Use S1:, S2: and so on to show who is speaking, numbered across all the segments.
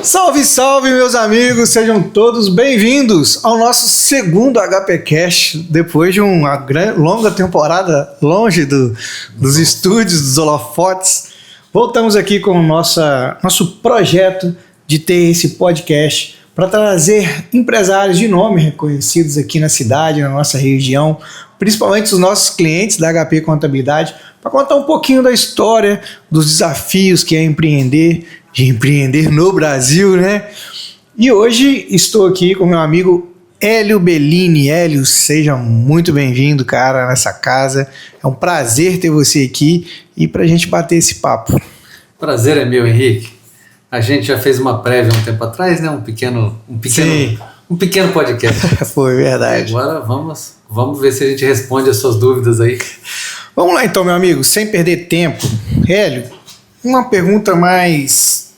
S1: Salve, salve, meus amigos, sejam todos bem-vindos ao nosso segundo HPcast, depois de uma longa temporada longe dos estúdios, dos holofotes. Voltamos aqui com o nosso projeto de ter esse podcast para trazer empresários de nome reconhecidos aqui na cidade, na nossa região, principalmente os nossos clientes da HP Contabilidade, para contar um pouquinho da história, dos desafios que é empreender no Brasil, né? E hoje estou aqui com meu amigo Hélio Bellini. Hélio, seja muito bem-vindo, cara, nessa casa. É um prazer ter você aqui e para a gente bater esse papo.
S2: Prazer é meu, Henrique. A gente já fez uma prévia um tempo atrás, né? Um pequeno podcast.
S1: Foi verdade.
S2: Agora vamos ver se a gente responde as suas dúvidas aí.
S1: Vamos lá então, meu amigo, sem perder tempo. Hélio, uma pergunta mais,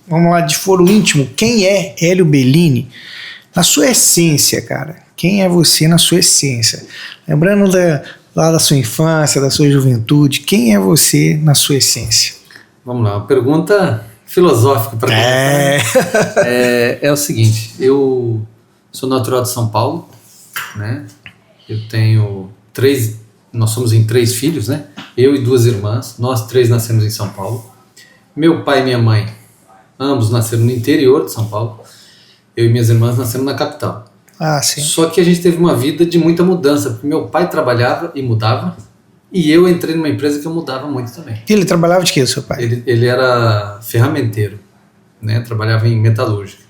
S1: vamos lá, de foro íntimo. Quem é Hélio Bellini? Na sua essência, cara. Quem é você na sua essência? Lembrando lá da sua infância, da sua juventude, quem é você na sua essência?
S2: Vamos lá, uma pergunta filosófica para começar. É o seguinte, eu sou natural de São Paulo, né? Eu tenho nós somos em 3 filhos, né? Eu e 2 irmãs, nós 3 nascemos em São Paulo. Meu pai e minha mãe, ambos nasceram no interior de São Paulo. Eu e minhas irmãs nascemos na capital.
S1: Ah, sim.
S2: Só que a gente teve uma vida de muita mudança, porque meu pai trabalhava e mudava, e eu entrei numa empresa que eu mudava muito também.
S1: Ele trabalhava de quê, o seu pai?
S2: Ele era ferramenteiro, né? Trabalhava em metalúrgica.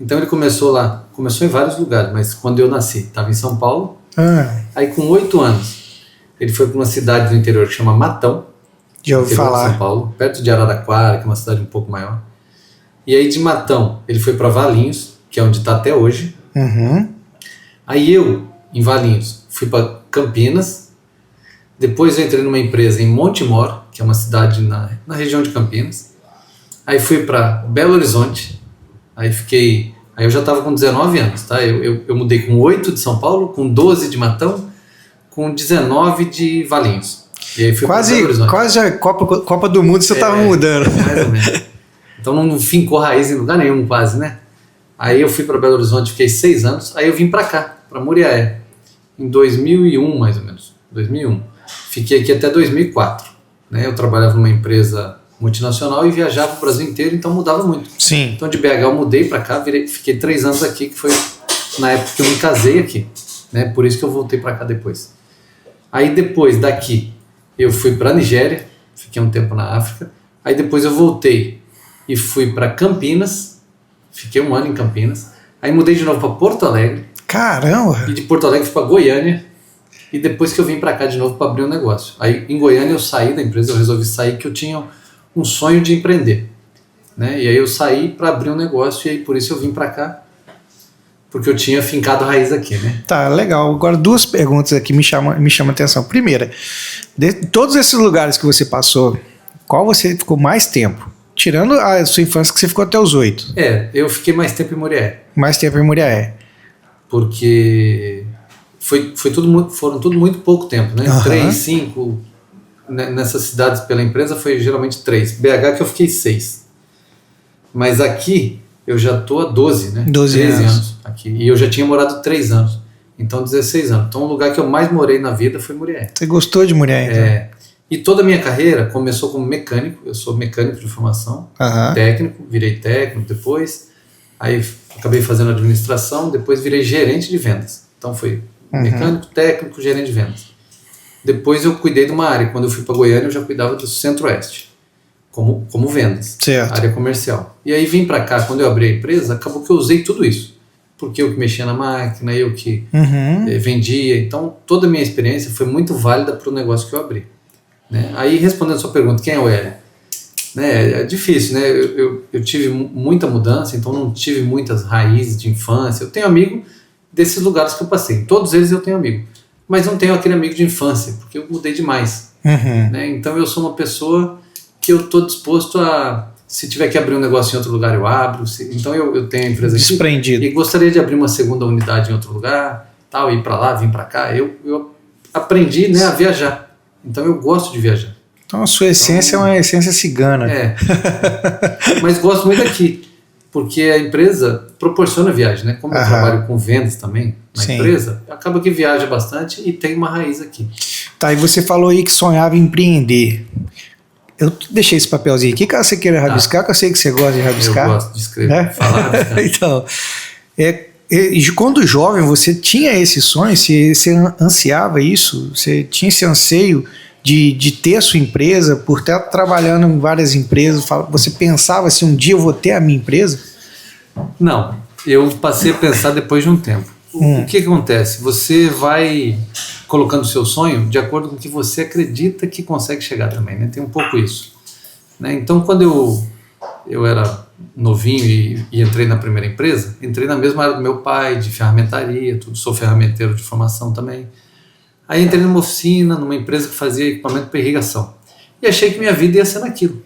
S2: Então ele começou em vários lugares, mas quando eu nasci, estava em São Paulo. Aí com 8 anos, ele foi para uma cidade do interior que chama Matão,
S1: já ouvi falar.
S2: São Paulo, perto de Araraquara, que é uma cidade um pouco maior. E aí de Matão, ele foi para Valinhos, que é onde está até hoje.
S1: Uhum.
S2: Aí eu, em Valinhos, fui para Campinas. Depois eu entrei numa empresa em Montemor, que é uma cidade na região de Campinas. Aí fui para Belo Horizonte. Aí eu já estava com 19 anos, tá? Eu mudei com 8 de São Paulo, com 12 de Matão, com 19 de Valinhos. E aí fui
S1: quase a Copa do Mundo você estava mudando.
S2: Mais ou menos. Então não fincou raiz em lugar nenhum quase, né? Aí eu fui para Belo Horizonte, fiquei 6 anos, aí eu vim para cá, para Muriaé, em 2001 mais ou menos, 2001. Fiquei aqui até 2004, né? Eu trabalhava numa empresa multinacional e viajava o Brasil inteiro, então mudava muito.
S1: Sim.
S2: Então de BH eu mudei para cá, fiquei 3 anos aqui, que foi na época que eu me casei aqui, né? Por isso que eu voltei para cá depois. Aí depois daqui eu fui para Nigéria, fiquei um tempo na África. Aí depois eu voltei e fui para Campinas, fiquei 1 ano em Campinas. Aí mudei de novo para Porto Alegre.
S1: Caramba!
S2: E de Porto Alegre fui para Goiânia. E depois que eu vim para cá de novo para abrir um negócio. Aí em Goiânia eu saí da empresa, eu resolvi sair, que eu tinha um sonho de empreender, né? E aí eu saí para abrir um negócio e aí por isso eu vim para cá, porque eu tinha fincado a raiz aqui, né?
S1: Tá, legal. Agora 2 perguntas aqui me chamam a atenção. Primeira, de todos esses lugares que você passou, qual você ficou mais tempo? Tirando a sua infância, que você ficou até os 8.
S2: Eu fiquei mais tempo em Muriaé.
S1: Mais tempo em Muriaé.
S2: Porque foram tudo muito pouco tempo, né? 3, 5, nessas cidades pela empresa foi geralmente 3. BH que eu fiquei 6. Mas aqui eu já tô há 12, né? 13 anos aqui. E eu já tinha morado 3 anos. Então 16 anos. Então o lugar que eu mais morei na vida foi Muriaé.
S1: Você gostou de Muriaé, então?
S2: E toda a minha carreira começou como mecânico. Eu sou mecânico de formação, técnico, virei técnico depois. Aí acabei fazendo administração, depois virei gerente de vendas. Então foi mecânico, técnico, gerente de vendas. Depois eu cuidei de uma área. Quando eu fui para Goiânia, eu já cuidava do Centro-Oeste, como vendas,
S1: certo.
S2: Área comercial. E aí vim para cá, quando eu abri a empresa, acabou que eu usei tudo isso. Porque eu que mexia na máquina, eu que vendia. Então toda a minha experiência foi muito válida para o negócio que eu abri, né? Aí respondendo a sua pergunta, quem é o Hélio? Né, é difícil, né? Eu tive muita mudança, então não tive muitas raízes de infância. Eu tenho amigo desses lugares que eu passei. Em todos eles eu tenho amigo. Mas não tenho aquele amigo de infância, porque eu mudei demais. Né? Então eu sou uma pessoa que eu estou disposto a... Se tiver que abrir um negócio em outro lugar, eu abro. Então eu tenho a empresa aqui.
S1: Desprendido.
S2: E gostaria de abrir uma segunda unidade em outro lugar, tal, ir para lá, vir para cá. Eu aprendi, né, a viajar. Então eu gosto de viajar.
S1: Então a sua essência é uma essência cigana.
S2: Mas gosto muito daqui. porque a empresa proporciona viagem, né? Como eu trabalho com vendas também na empresa, acaba que viaja bastante e tem uma raiz aqui.
S1: Tá, e você falou aí que sonhava em empreender. Eu deixei esse papelzinho aqui, caso você queira rabiscar, que eu sei que você gosta de rabiscar.
S2: Eu gosto de escrever, falar, rabiscar.
S1: Então, quando jovem, você tinha esse sonho, você ansiava isso, você tinha esse anseio de ter a sua empresa, por estar trabalhando em várias empresas, você pensava assim, um dia eu vou ter a minha empresa?
S2: Não, eu passei a pensar depois de um tempo. O que acontece? Você vai colocando o seu sonho de acordo com o que você acredita que consegue chegar também, né? Tem um pouco isso, né? Então, quando eu era novinho e entrei na primeira empresa, entrei na mesma área do meu pai, de ferramentaria, tudo, sou ferramenteiro de formação também. Aí entrei numa oficina, numa empresa que fazia equipamento para irrigação. E achei que minha vida ia ser naquilo.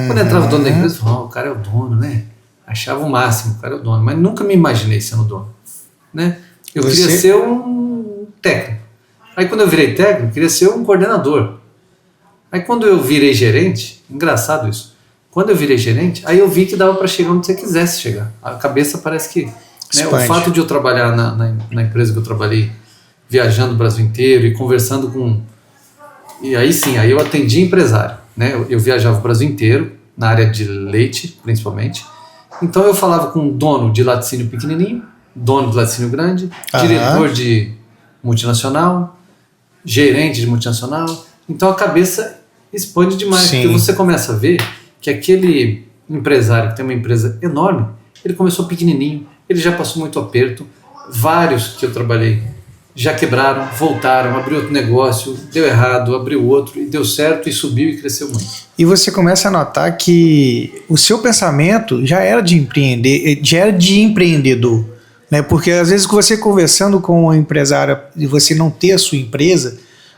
S2: Quando entrava o dono da empresa, eu falava, o cara é o dono, né? Achava o máximo, o cara é o dono. Mas nunca me imaginei sendo dono, né? Eu queria ser um técnico. Aí quando eu virei técnico, eu queria ser um coordenador. Aí quando eu virei gerente, engraçado isso, quando eu virei gerente, aí eu vi que dava para chegar onde você quisesse chegar. A cabeça parece que... Né, o fato de eu trabalhar na empresa que eu trabalhei, viajando o Brasil inteiro e conversando com... E aí sim, aí eu atendi empresário, né? Eu viajava o Brasil inteiro, na área de leite, principalmente. Então eu falava com dono de laticínio pequenininho, dono de laticínio grande, diretor de multinacional, gerente de multinacional. Então a cabeça expande demais, porque você começa a ver que aquele empresário que tem uma empresa enorme, ele começou pequenininho, ele já passou muito aperto, vários que eu trabalhei já quebraram, voltaram, abriu outro negócio, deu errado, abriu outro, e deu certo, e subiu e cresceu muito.
S1: E você começa a notar que o seu pensamento já era de empreender, já era de empreendedor, né? Porque às vezes você conversando com uma empresária e você não ter a sua empresa,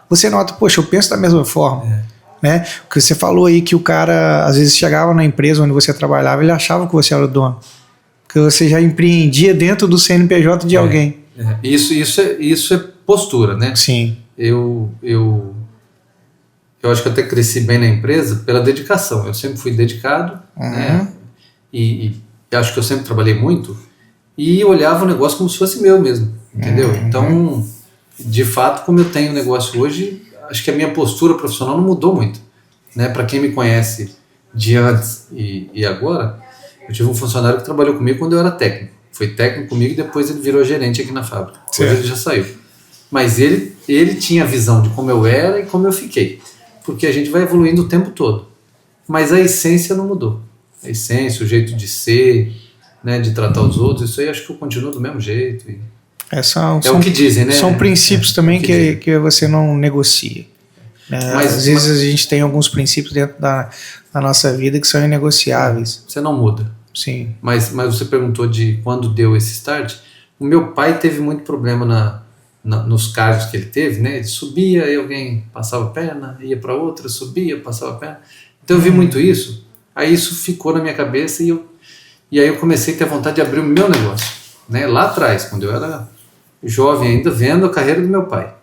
S1: você nota, poxa, eu penso da mesma forma. Né? Porque você falou aí que o cara às vezes chegava na empresa onde você trabalhava, ele achava que você era o dono, que você já empreendia dentro do CNPJ de alguém.
S2: Isso é postura, né?
S1: Sim.
S2: Eu acho que eu até cresci bem na empresa pela dedicação. Eu sempre fui dedicado, né? E acho que eu sempre trabalhei muito e olhava o negócio como se fosse meu mesmo, entendeu? Então, de fato, como eu tenho o negócio hoje, acho que a minha postura profissional não mudou muito, né? Para quem me conhece de antes e agora, eu tive um funcionário que trabalhou comigo quando eu era técnico. Foi técnico comigo e depois ele virou gerente aqui na fábrica. Hoje ele já saiu. Mas ele tinha a visão de como eu era e como eu fiquei. Porque a gente vai evoluindo o tempo todo. Mas a essência não mudou. A essência, o jeito de ser, né, de tratar os outros, isso aí acho que eu continuo do mesmo jeito. É o que dizem, né?
S1: São princípios também que você não negocia. Mas às vezes a gente tem alguns princípios dentro da nossa vida que são inegociáveis.
S2: Você não muda.
S1: Sim.
S2: Mas você perguntou de quando deu esse start. O meu pai teve muito problema nos cargos que ele teve, né? Ele subia e alguém passava a perna, ia para outra, subia, passava a perna. Então eu vi muito isso. Aí isso ficou na minha cabeça e aí eu comecei a ter vontade de abrir o meu negócio, né? Lá atrás, quando eu era jovem ainda, vendo a carreira do meu pai.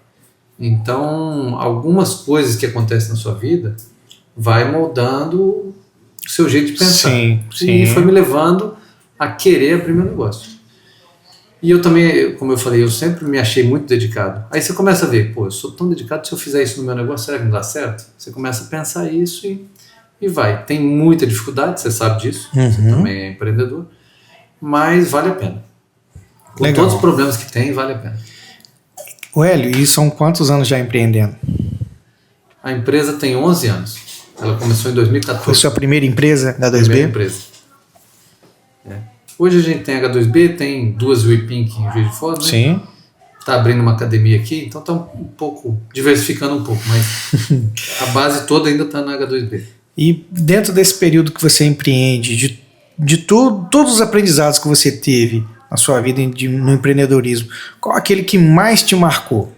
S2: Então, algumas coisas que acontecem na sua vida vai moldando o seu jeito de pensar.
S1: Sim.
S2: E foi me levando a querer abrir meu negócio. E eu também, como eu falei, eu sempre me achei muito dedicado. Aí você começa a ver, pô, eu sou tão dedicado, se eu fizer isso no meu negócio, será que não dá certo? Você começa a pensar isso e vai. Tem muita dificuldade, você sabe disso, você também é empreendedor, mas vale a pena. Com todos os problemas que tem, vale a pena.
S1: O Hélio, e são quantos anos já empreendendo?
S2: A empresa tem 11 anos. Ela começou em 2014.
S1: Foi sua primeira empresa, H2B?
S2: Primeira empresa. Hoje a gente tem H2B, tem 2 WePink em Juiz de Fora, né?
S1: Sim.
S2: Tá abrindo uma academia aqui, então tá um pouco, diversificando um pouco, mas a base toda ainda tá na H2B.
S1: E dentro desse período que você empreende, de todos os aprendizados que você teve na sua vida no empreendedorismo, qual aquele que mais te marcou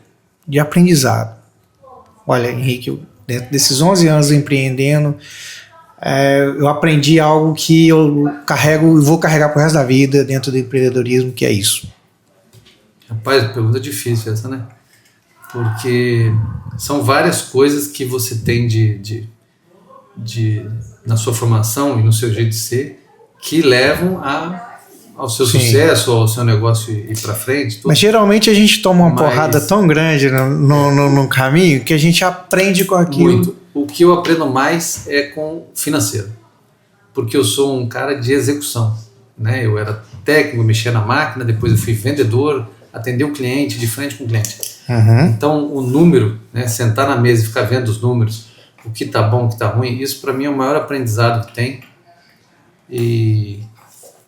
S1: de aprendizado? Olha, Henrique, dentro desses 11 anos empreendendo, eu aprendi algo que eu carrego e vou carregar pro resto da vida dentro do empreendedorismo, que é isso.
S2: Rapaz, pergunta difícil essa, né? Porque são várias coisas que você tem na sua formação e no seu jeito de ser
S1: que
S2: levam ao seu sucesso, ao seu negócio ir para frente. Tudo.
S1: Mas geralmente a gente toma uma porrada tão grande no caminho que a gente aprende com aquilo.
S2: Muito. O que eu aprendo mais é com financeiro, porque eu sou um cara de execução, né? Eu era técnico, mexia na máquina, depois eu fui vendedor, atender o cliente, de frente com o cliente. Então o número, né, sentar na mesa e ficar vendo os números, o que tá bom, o que tá ruim, isso para mim é o maior aprendizado que tem e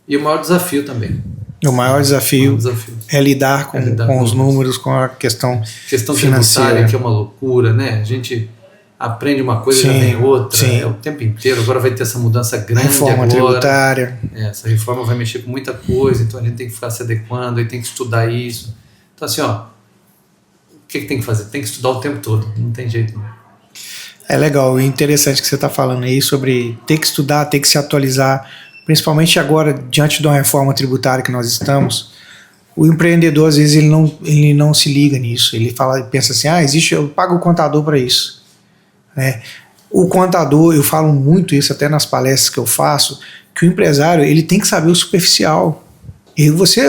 S2: o maior desafio também.
S1: O maior desafio é lidar com os números, com a questão financeira,
S2: que é uma loucura, né? A gente aprende uma coisa e já vem outra, o tempo inteiro. Agora vai ter essa mudança grande.
S1: Reforma tributária.
S2: Essa reforma vai mexer com muita coisa, então a gente tem que ficar se adequando, aí tem que estudar isso. Então assim, o que tem que fazer? Tem que estudar o tempo todo, não tem jeito não.
S1: É legal, e interessante que você está falando aí sobre ter que estudar, ter que se atualizar, principalmente agora, diante de uma reforma tributária que nós estamos. O empreendedor, às vezes, ele não se liga nisso. Ele pensa assim, eu pago o contador para isso. O contador, eu falo muito isso até nas palestras que eu faço, que o empresário ele tem que saber o superficial.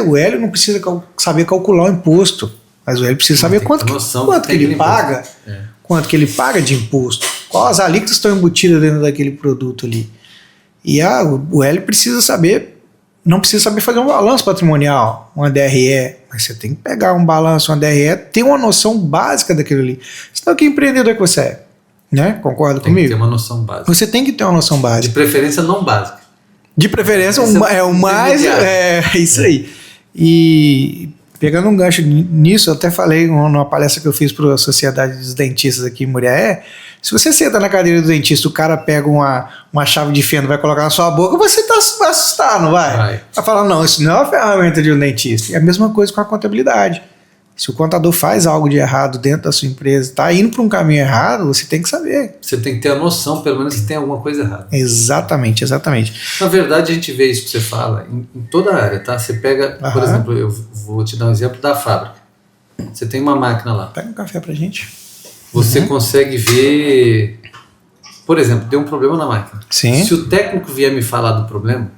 S1: O Hélio não precisa saber calcular o imposto, mas o Hélio precisa saber quanto que ele paga, quanto que ele paga de imposto, quais as alíquotas estão embutidas dentro daquele produto ali. E o Hélio precisa saber, não precisa saber fazer um balanço patrimonial, uma DRE, mas você tem que pegar um balanço, uma DRE, ter uma noção básica daquilo ali. Senão que empreendedor que você é? Né? Concorda comigo?
S2: Tem que ter uma noção básica.
S1: Você tem que ter uma noção básica.
S2: De preferência não básica.
S1: De preferência é o mais... É isso aí. E pegando um gancho nisso, eu até falei numa palestra que eu fiz para a Sociedade dos Dentistas aqui em Muriaé, se você senta na cadeira do dentista, o cara pega uma chave de fenda e vai colocar na sua boca, você vai assustar, não vai? Vai falar, não, isso não é uma ferramenta de um dentista. É a mesma coisa com a contabilidade. Se o contador faz algo de errado dentro da sua empresa, está indo para um caminho errado, você tem que saber.
S2: Você tem que ter a noção, pelo menos, que tem alguma coisa errada.
S1: Exatamente.
S2: Na verdade, a gente vê isso que você fala em toda a área, tá? Você pega, por exemplo, eu vou te dar um exemplo da fábrica. Você tem uma máquina lá.
S1: Pega um café pra gente.
S2: Você consegue ver, por exemplo, deu um problema na máquina.
S1: Sim.
S2: Se o técnico vier me falar do problema,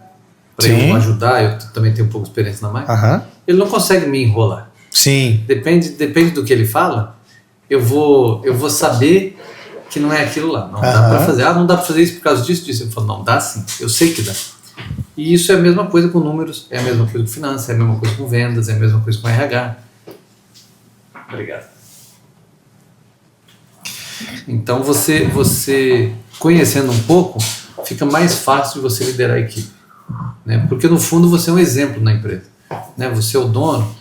S2: para eu ajudar, eu também tenho um pouco de experiência na máquina, ele não consegue me enrolar.
S1: Sim.
S2: Depende do que ele fala, eu vou saber que não é aquilo lá. Não dá para fazer. Não dá para fazer isso por causa disso. Eu falo, não, dá sim. Eu sei que dá. E isso é a mesma coisa com números, é a mesma coisa com finanças, é a mesma coisa com vendas, é a mesma coisa com RH. Obrigado. Então você conhecendo um pouco, fica mais fácil de você liderar a equipe, né? Porque no fundo você é um exemplo na empresa, né? Você é o dono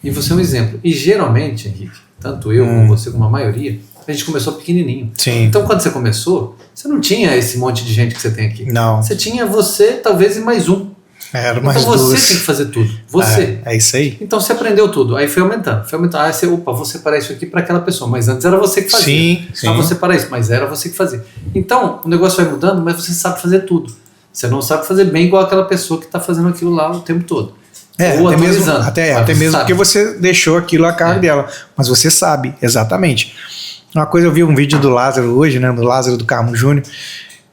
S2: e você é um exemplo. E geralmente, Henrique, tanto eu como você, como a maioria, a gente começou pequenininho.
S1: Sim.
S2: Então quando você começou, você não tinha esse monte de gente que você tem aqui.
S1: Não.
S2: Você tinha você, talvez, e mais um.
S1: Era mais
S2: então
S1: duas.
S2: Você tem que fazer tudo. Você.
S1: É isso aí.
S2: Então você aprendeu tudo. Aí foi aumentando. Aí você, vou separar isso aqui para aquela pessoa. Mas antes era você que fazia.
S1: Sim.
S2: Vou separar isso, mas era você que fazia. Então o negócio vai mudando, mas você sabe fazer tudo. Você não sabe fazer bem igual aquela pessoa que está fazendo aquilo lá o tempo todo. Ou até mesmo porque você deixou aquilo a cargo dela. Mas você sabe, exatamente. Uma coisa, eu vi um vídeo do Lázaro hoje, né, do Lázaro do Carmo Júnior,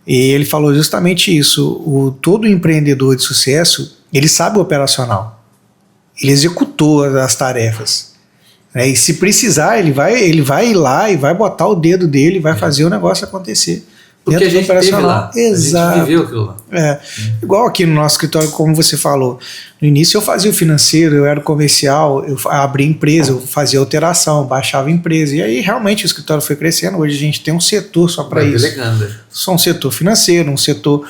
S2: e ele falou justamente isso. Todo empreendedor de sucesso, ele sabe o operacional. Ele executou as tarefas. Né? E se precisar, ele vai ir lá e vai botar o dedo dele e vai fazer o negócio acontecer. Porque a gente teve lá.
S1: Exato.
S2: A gente viveu aquilo lá.
S1: Igual aqui no nosso escritório, como você falou. No início eu fazia o financeiro, eu era comercial, eu abria empresa, eu fazia alteração, baixava empresa. E aí realmente o escritório foi crescendo. Hoje a gente tem um setor só para isso. Só um setor financeiro, um setor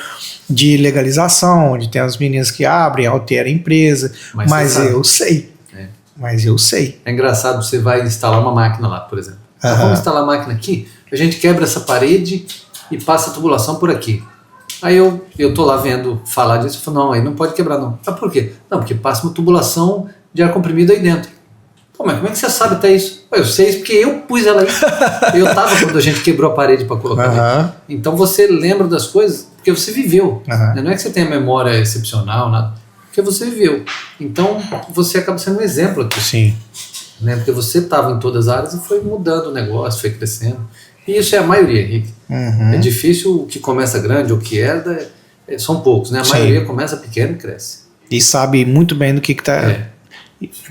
S1: de legalização, onde tem as meninas que abrem, alteram a empresa. Mas eu sei. Mas eu sei.
S2: É engraçado, você vai instalar uma máquina lá, por exemplo. Então, vamos instalar a máquina aqui, a gente quebra essa parede e passa a tubulação por aqui. Aí eu tô lá vendo falar disso, eu falo, não, aí não pode quebrar não. Ah, por quê? Não, porque passa uma tubulação de ar comprimido aí dentro. Pô, mas como é que você sabe até isso? Pô, eu sei isso porque eu pus ela aí. Eu tava quando a gente quebrou a parede para colocar ali. Então você lembra das coisas porque você viveu. Né? Não é que você tenha memória excepcional, nada. Porque você viveu. Então você acaba sendo um exemplo aqui.
S1: Sim.
S2: Né? Porque você estava em todas as áreas e foi mudando o negócio, foi crescendo. E isso é a maioria, Henrique. É difícil o que começa grande, o que herda, São poucos, né? A maioria começa pequeno e cresce.
S1: E sabe muito bem do que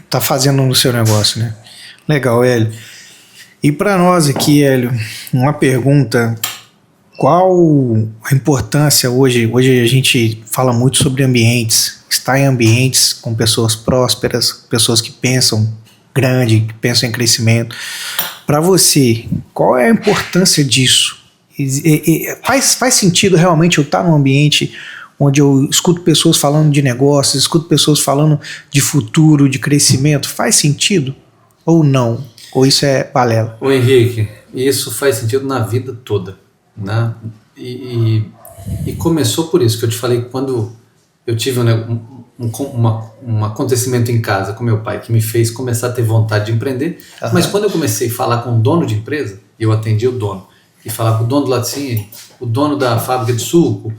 S1: tá fazendo no seu negócio, né? Legal, Hélio. E para nós aqui, Hélio, uma pergunta: qual a importância hoje? Hoje a gente fala muito sobre ambientes, estar em ambientes com pessoas prósperas, pessoas que pensam grande, que pensam em crescimento. Para você, qual é a importância disso? Faz sentido realmente eu estar num ambiente onde eu escuto pessoas falando de negócios, escuto pessoas falando de futuro, de crescimento? Faz sentido ou não? Ou isso é balela?
S2: Ô Henrique, isso faz sentido na vida toda, né? E começou por isso que eu te falei, quando eu tive um acontecimento em casa com meu pai que me fez começar a ter vontade de empreender. Mas quando eu comecei a falar com o dono de empresa, eu atendi o dono, e falar com o dono do laticínio, o dono da fábrica de suco,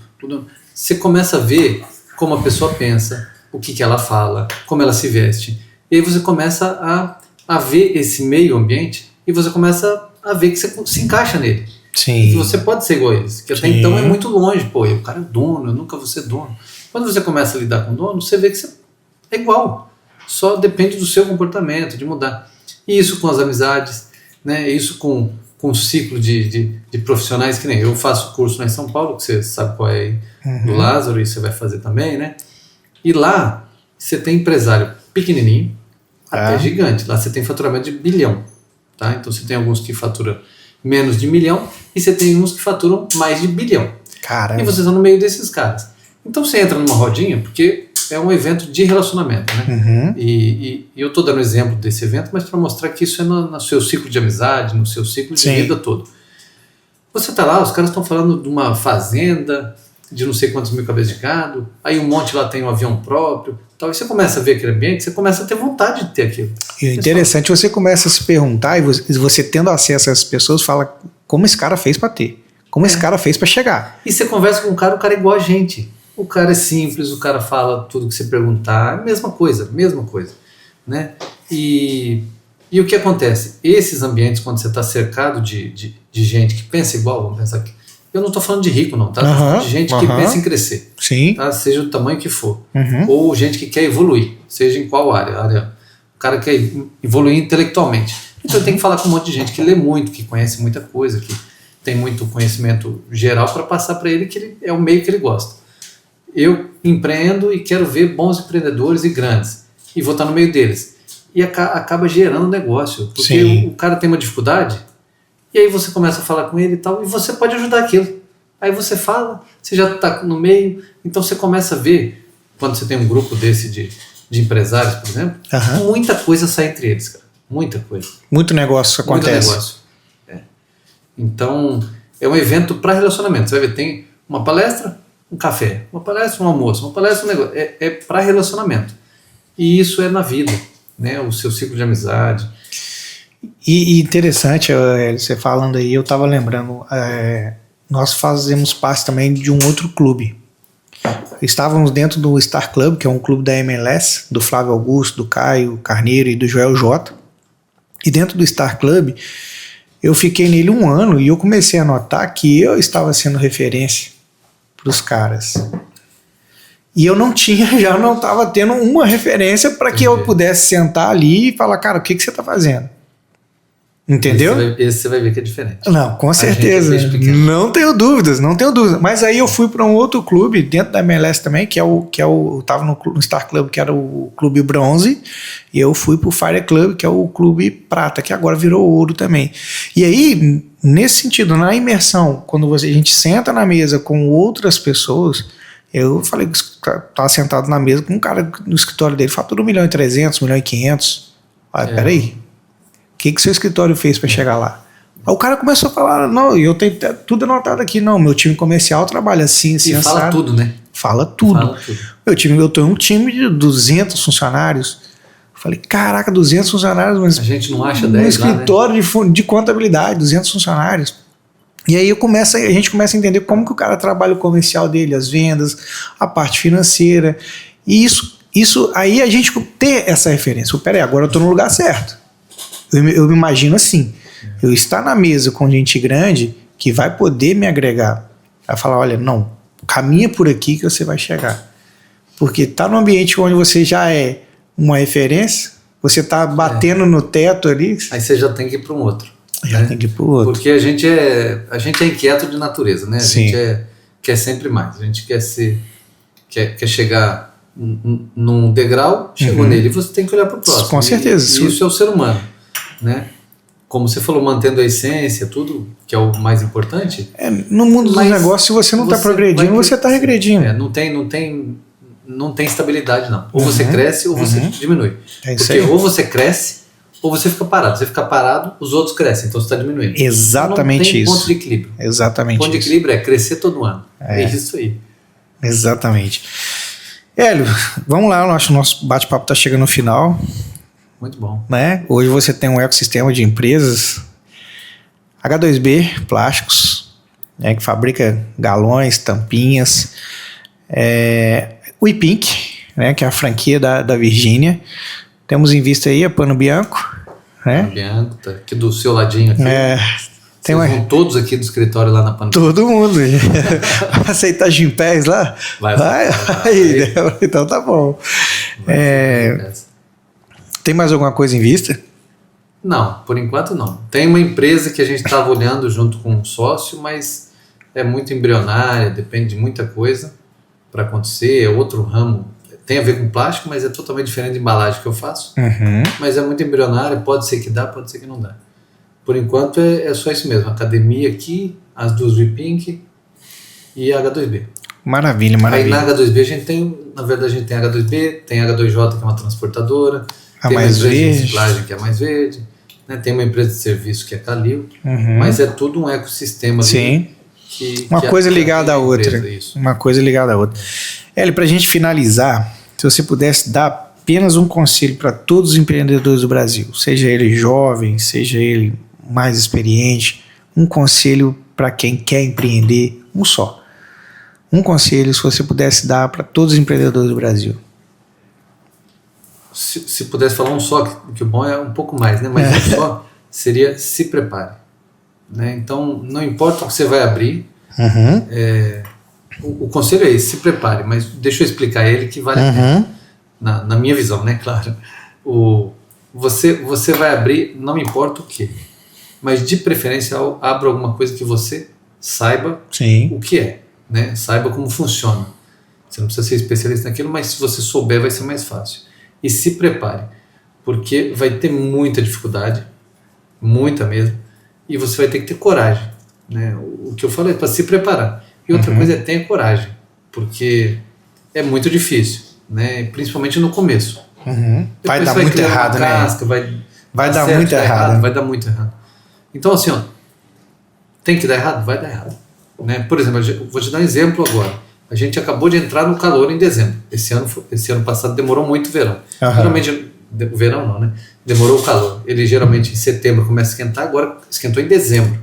S2: você começa a ver como a pessoa pensa, o que ela fala, como ela se veste. E aí você começa a ver esse meio ambiente e você começa a ver que você se encaixa nele.
S1: Sim.
S2: Que você pode ser igual a eles, que até então é muito longe. Pô, o cara é dono, eu nunca vou ser dono. Quando você começa a lidar com o dono, você vê que você é igual. Só depende do seu comportamento, de mudar. E isso com as amizades, né? Isso com o ciclo de profissionais, que nem eu faço curso lá em São Paulo, que você sabe qual é aí, do Lázaro, e você vai fazer também, né? E lá você tem empresário pequenininho até gigante. Lá você tem faturamento de bilhão, tá? Então você tem alguns que faturam menos de milhão e você tem uns que faturam mais de bilhão.
S1: Caramba.
S2: E vocês estão no meio desses caras. Então você entra numa rodinha, porque é um evento de relacionamento, né? E eu estou dando exemplo desse evento, mas para mostrar que isso é no seu ciclo de amizade, no seu ciclo de vida todo. Você está lá, os caras estão falando de uma fazenda, de não sei quantos mil cabeças de gado, aí um monte lá tem um avião próprio, tal. E você começa a ver aquele ambiente, você começa a ter vontade de ter aquilo.
S1: E é interessante, você começa a se perguntar, e você tendo acesso a essas pessoas, fala como esse cara fez para ter, como esse cara fez para chegar.
S2: E você conversa com o cara é igual a gente. O cara é simples, o cara fala tudo que você perguntar, mesma coisa, né? E o que acontece? Esses ambientes, quando você está cercado de gente que pensa igual, vamos pensar aqui, eu não estou falando de rico não, tá? Estou falando de gente que pensa em crescer, tá? Seja do tamanho que for, ou gente que quer evoluir, seja em qual área, o cara quer evoluir intelectualmente, então ele tem que falar com um monte de gente que lê muito, que conhece muita coisa, que tem muito conhecimento geral para passar para ele, que é o meio que ele gosta. Eu empreendo e quero ver bons empreendedores e grandes, e vou estar no meio deles. E acaba gerando negócio, porque o cara tem uma dificuldade, e aí você começa a falar com ele e tal, e você pode ajudar aquilo. Aí você fala, você já está no meio, então você começa a ver, quando você tem um grupo desse de empresários, por exemplo, muita coisa sai entre eles, cara. Muita coisa.
S1: Muito negócio acontece.
S2: Muito negócio. Então, é um evento para relacionamento. Você vai ver, tem uma palestra, um café, uma palestra, um almoço, uma palestra, um negócio. É para relacionamento. E isso é na vida, né? O seu ciclo de amizade.
S1: E interessante, você falando aí, eu estava lembrando, nós fazemos parte também de um outro clube. Estávamos dentro do Star Club, que é um clube da MLS, do Flávio Augusto, do Caio Carneiro e do Joel J. E dentro do Star Club, eu fiquei nele 1 ano e eu comecei a notar que eu estava sendo referência para os caras. E eu já não estava tendo uma referência para que eu pudesse sentar ali e falar, cara, o que você está fazendo? Entendeu?
S2: Esse você vai ver que é diferente.
S1: Não, com certeza. Não tenho dúvidas. Mas aí eu fui para um outro clube, dentro da MLS também, eu estava no Star Club, que era o Clube Bronze, e eu fui para o Fire Club, que é o Clube Prata, que agora virou ouro também. E aí, nesse sentido, na imersão, quando a gente senta na mesa com outras pessoas, eu falei que estava sentado na mesa com um cara no escritório dele, fatura 1.300.000, 1.500.000. Olha, peraí. O que seu escritório fez para chegar lá? Aí o cara começou a falar, não, eu tenho tudo anotado aqui, não, meu time comercial trabalha assim, assim,
S2: e fala
S1: assado.
S2: tudo, né?
S1: Fala tudo. Eu tenho um time de 200 funcionários. Eu falei, caraca, 200 funcionários, mas
S2: a gente não acha 10
S1: um escritório lá, né? de contabilidade, 200 funcionários. E aí a gente começa a entender como que o cara trabalha o comercial dele, as vendas, a parte financeira. E isso aí a gente ter essa referência. Peraí, agora eu estou no lugar certo. Eu me imagino assim, eu estar na mesa com gente grande que vai poder me agregar, vai falar, olha, não, caminha por aqui que você vai chegar. Porque tá num ambiente onde você já é uma referência, você tá batendo no teto ali.
S2: Aí você já tem que ir para um outro.
S1: Já tem que ir para o outro.
S2: Porque a gente é inquieto de natureza, né? A gente quer sempre mais. A gente quer chegar num degrau, chegou nele, você tem que olhar para o próximo.
S1: Com certeza.
S2: E isso é o ser humano, né? Como você falou, mantendo a essência, tudo, que é o mais importante.
S1: No mundo dos negócios, se você não está progredindo, você está regredindo.
S2: Não tem estabilidade, não. Ou você cresce ou você diminui. Porque ou você cresce ou você fica parado. Você fica parado, os outros crescem, então você está diminuindo.
S1: Exatamente
S2: não tem
S1: isso.
S2: Ponto de equilíbrio.
S1: Exatamente.
S2: Ponto de equilíbrio é crescer todo ano. É isso aí.
S1: Exatamente. Hélio, vamos lá, nosso bate-papo está chegando no final.
S2: Muito bom.
S1: Né? Hoje você tem um ecossistema de empresas, H2B Plásticos, né, que fabrica galões, tampinhas, o iPink, né, que é a franquia da Virgínia. Temos em vista aí a Pano Bianco. Né?
S2: Pano Bianco, tá aqui do seu ladinho. Aqui.
S1: Vocês
S2: vão todos aqui do escritório lá na Pano Bianco.
S1: Todo mundo. Aceitar Gimpés lá? Vai. Então tá bom. Tem mais alguma coisa em vista?
S2: Não, por enquanto não. Tem uma empresa que a gente estava olhando junto com um sócio, mas é muito embrionária, depende de muita coisa para acontecer, é outro ramo, tem a ver com plástico, mas é totalmente diferente da embalagem que eu faço, mas é muito embrionária, pode ser que dá, pode ser que não dá. Por enquanto é só isso mesmo, academia aqui, as duas Pink e a H2B.
S1: Maravilha.
S2: Aí na H2B a gente tem H2B, tem H2J, que é uma transportadora, tem
S1: mais
S2: uma empresa
S1: verde.
S2: de reciclagem que é mais verde, né? Tem uma empresa de serviço que é Calil, mas é tudo um ecossistema.
S1: Sim. Uma coisa ligada à outra. Uma coisa ligada à outra. Hélio, para a gente finalizar, se você pudesse dar apenas um conselho para todos os empreendedores do Brasil, seja ele jovem, seja ele mais experiente, um conselho para quem quer empreender, um só. Um conselho, se você pudesse dar para todos os empreendedores do Brasil.
S2: Se pudesse falar um só, que o bom é um pouco mais, né? Mas um só seria se prepare. Né? Então, não importa o que você vai abrir, o conselho é esse, se prepare, mas deixa eu explicar ele que vale a pena. Na minha visão, né? Claro. Você vai abrir, não importa o que, mas de preferência abra alguma coisa que você saiba o que é, né? Saiba como funciona. Você não precisa ser especialista naquilo, mas se você souber vai ser mais fácil. E se prepare, porque vai ter muita dificuldade, muita mesmo, e você vai ter que ter coragem. Né? O que eu falo é para se preparar. E outra coisa é tenha coragem, porque é muito difícil, né? Principalmente no começo.
S1: Vai dar muito errado, né? Vai dar muito errado.
S2: Vai dar muito errado. Então, assim, tem que dar errado? Vai dar errado. Né? Por exemplo, eu vou te dar um exemplo agora. A gente acabou de entrar no calor em dezembro. Esse ano passado demorou muito o verão. Geralmente, o verão não, né? Demorou o calor. Ele geralmente em setembro começa a esquentar, agora esquentou em dezembro.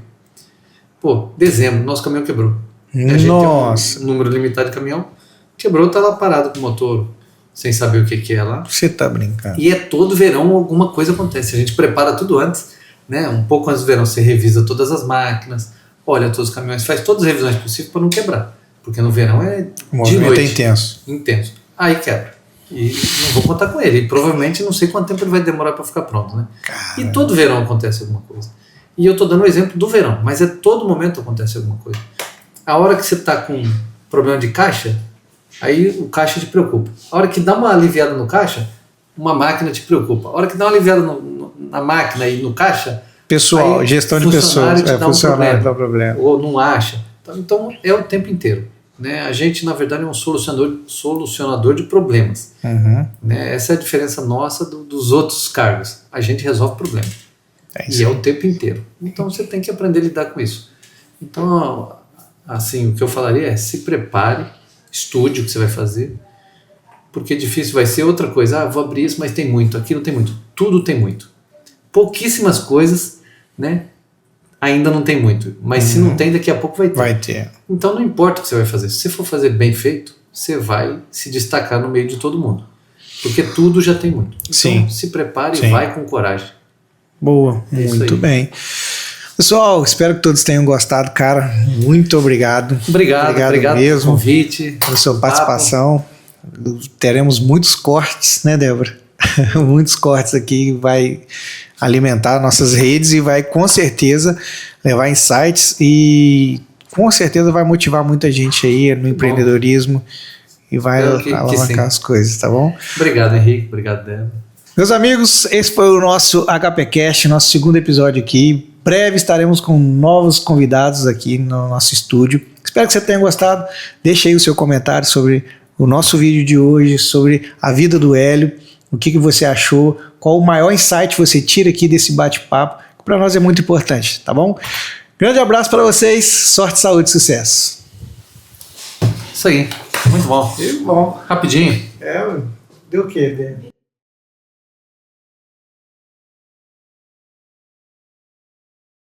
S2: Dezembro, nosso caminhão quebrou.
S1: Nossa!
S2: Tem um número limitado de caminhão, quebrou, tá lá parado com o motor, sem saber o que é lá.
S1: Você tá brincando.
S2: E todo verão alguma coisa acontece. A gente prepara tudo antes, né? Um pouco antes do verão você revisa todas as máquinas, olha todos os caminhões, faz todas as revisões possíveis para não quebrar. Porque no verão
S1: o movimento é intenso.
S2: Aí quebra. E não vou contar com ele. E provavelmente não sei quanto tempo ele vai demorar para ficar pronto, né? E todo verão acontece alguma coisa. E eu tô dando o exemplo do verão, mas todo momento acontece alguma coisa. A hora que você tá com problema de caixa, aí o caixa te preocupa. A hora que dá uma aliviada no caixa, uma máquina te preocupa. A hora que dá uma aliviada na máquina e no caixa...
S1: Pessoal, gestão de pessoas. Funcionário dá problema.
S2: Ou não acha. Então é o tempo inteiro. Né? A gente, na verdade, é um solucionador de problemas. Né? Essa é a diferença nossa dos outros cargos. A gente resolve problemas. E é o tempo inteiro. Então você tem que aprender a lidar com isso. Então, assim, o que eu falaria é se prepare, estude o que você vai fazer, porque difícil vai ser outra coisa. Vou abrir isso, mas tem muito. Aqui não tem muito. Tudo tem muito. Pouquíssimas coisas, né? Ainda não tem muito, mas se não tem, daqui a pouco vai ter.
S1: Vai ter.
S2: Então não importa o que você vai fazer. Se você for fazer bem feito, você vai se destacar no meio de todo mundo. Porque tudo já tem muito. Então se prepare e vai com coragem.
S1: Boa, muito bem. Pessoal, espero que todos tenham gostado, cara. Muito obrigado.
S2: Obrigado
S1: mesmo
S2: pelo convite.
S1: Pela sua participação. Teremos muitos cortes, né, Débora? Muitos cortes aqui, vai alimentar nossas redes e vai com certeza levar insights e com certeza vai motivar muita gente aí no empreendedorismo e vai alavancar as coisas, tá bom?
S2: Obrigado, Henrique. Obrigado, Débora.
S1: Meus amigos, esse foi o nosso HPcast, nosso segundo episódio aqui. Breve estaremos com novos convidados aqui no nosso estúdio. Espero que você tenha gostado. Deixe aí o seu comentário sobre o nosso vídeo de hoje, sobre a vida do Hélio, o que você achou, qual o maior insight você tira aqui desse bate-papo, que para nós é muito importante, tá bom? Grande abraço para vocês, sorte, saúde e sucesso.
S2: Isso aí, muito bom.
S1: Muito bom.
S2: Rapidinho.
S1: Deu o quê, Débora?